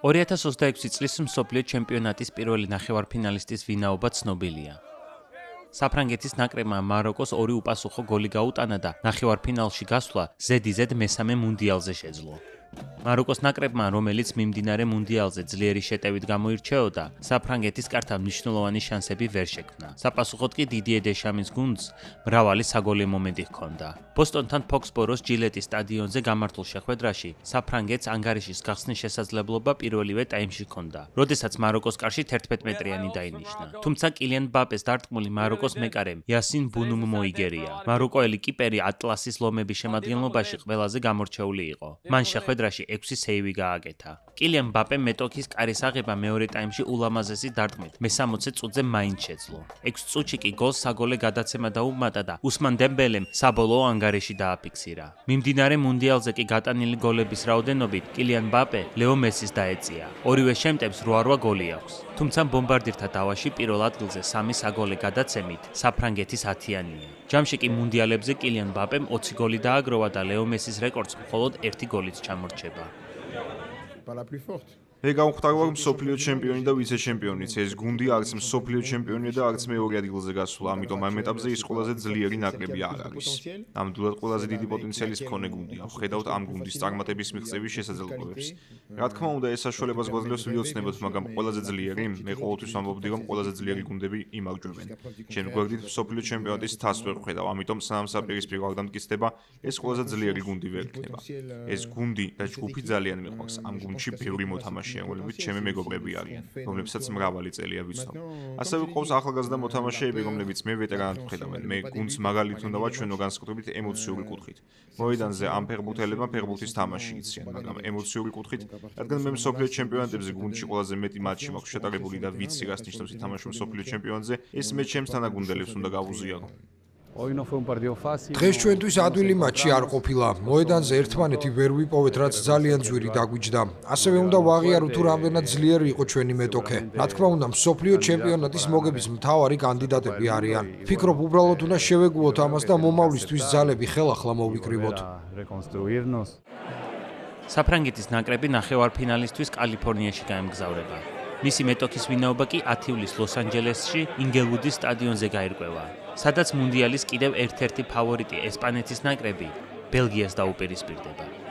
2026 წლის მსოფლიო ჩემპიონატის პირველი ნახევარფინალისტის ვინაობა ცნობილია. საფრანგეთის ნაკრებმა მაროკოს 2 უპასუხო გოლი გაუტანა და ნახევარფინალში გასვლა ზედიზედ მესამე მუნდიალზე შეძლო. მაროკოს ნაკრებმა, რომელიც მიმდინარე მუნდიალზე ძლიერი შეტევით გამოირჩეოდა, საფრანგეთის კართან მნიშვნელოვანი შანსები ვერ შექმნა. საპასუხოდ კი დიდიე დეშამის გუნდს მრავალი საგოლე მომენტი ჰქონდა. ბოსტონთან ფოქსბოროს ჯილეტის სტადიონზე გამართულ შეხვედრაში საფრანგეთს ანგარიშის გახსნის შესაძლებლობა პირველივე ტაიმში ჰქონდა, როდესაც მაროკოს კარში 11 მეტრიანი დაინიშნა. თუმცა კილიან მბაპეს დარტყმული მაროკოს მეკარემ იასინ ბუნუმ მოიგერია. მაროკოელი კიპერი ატლასის ლომების შემადგენლობაში ყველაზე გამორჩეული იყო. მან შეხვედრაში 6 სეივი გააკეთა. კილიან მბაპემ მეტოქის კარის აღება მეორე ტაიმში ულამაზესი დარტყმით მე-60 წუთზე მაინც შეძლო. 6 წუთში კი გოლს საგოლე გადაცემა დაუმატა და უსმან დემბელემ საბოლოო ანგარიში დააფიქსირა. მიმდინარე მუნდიალზე კი გატანილი გოლების რაოდენობით კილიან მბაპე ლეო მესის დაეწია. ორივე შემტევს 8 გოლი აქვს. თუმცა ბომბარდირთა დავაში პირველ ადგილზე 3 საგოლე გადაცემით საფრანგეთის 10-იანია. ჯამში კი მუნდიალებზე კილიან მბაპემ 20 გოლი დააგროვა და ლეო მესის რეკორდს მხოლოდ 1 გოლით ჩამორჩება. მე გამختار ვარ მსოფლიო ჩემპიონი და ვიცე-ჩემპიონიც. ეს გუნდი არც მსოფლიო ჩემპიონია და არც მეორე ადგილზე გასულა, ამიტომ ამ ეტაპზე ის ყველაზე ძლიერი ნაკრები არ არის. ნამდვილად ყველაზე დიდი პოტენციალის მქონე გუნდია. ხედავთ ამ გუნდის წარმატების მიღწევის შესაძლებლობებს. რა თქმა უნდა, ეს საშუალებას გვაძლევს ვიოცნებოთ, მაგრამ ყველაზე ძლიერი, მე ყოველთვის ვამბობდი, რომ ყველაზე ძლიერი გუნდები იმარჯვებენ. ჩემ გვერდით მსოფლიო ჩემპიონატის თასს ვერ ვხედავ, ამიტომ სანამ საპირისპირო არ დამტკიცდება, ეს ყველაზე ძლიერი გუნდი ვერ იქნება. ეს გუნდი და ჯგუფი ძალიან მიყვარს. ამ გუნდში ბევრი მოთამაშე რომლებიც ჩემი მეგობრები არიან, რომლებსაც მრავალი წელია ვიცნობ. ასევე ყავს ახალგაზრდა მოთამაშეები, რომლებიც მე ვეტერანად ვხედავენ. მე გუნდს მაგალითად უნდა ვაჩვენო განსაკუთრებით ემოციური კუთხით. მოედანზე ამ ფეხბურთელებმა ფეხბურთის თამაში იციან, მაგრამ ემოციური კუთხით, რადგან მე მსოფლიო ჩემპიონატებზე გუნდში ყველაზე მეტი მატჩი მაქვს შეტარებული და ვიცი რას ნიშნავს ითამაშო მსოფლიო ჩემპიონატზე, ეს მე ჩემს თანაგუნდელებს უნდა გავუზიარო. დღეს ჩვენთვის ადვილი მატჩი არ ყოფილა. მოედანზე ერთმანეთი ვერ ვიპოვეთ, რაც ძალიან ძვირი დაგვიჯდა. ასევე უნდა ვაღიარო თუ რამდენად ძლიერი იყო ჩვენი მეტოქე. რა თქმა უნდა, მსოფლიო ჩემპიონატის მოგების მთავარი კანდიდატები არიან. ვფიქრობ, უბრალოდ უნდა შევეგუოთ ამას და მომავლისთვის ძალები ხელახლა მოვიკრიბოთ. საფრანგეთის ნაკრები ნახევარფინალისთვის კალიფორნიაში გაემგზავრება. მისი მეტოქის ვინაობა კი 10 ივლისს ლოს-ანჯელესში ინგელვუდის სტადიონზე გაირკვევა, სადაც მუნდიალის კიდევ ერთ-ერთი ფავორიტი ესპანეთის ნაკრები ბელგიას დაუპირისპირდება.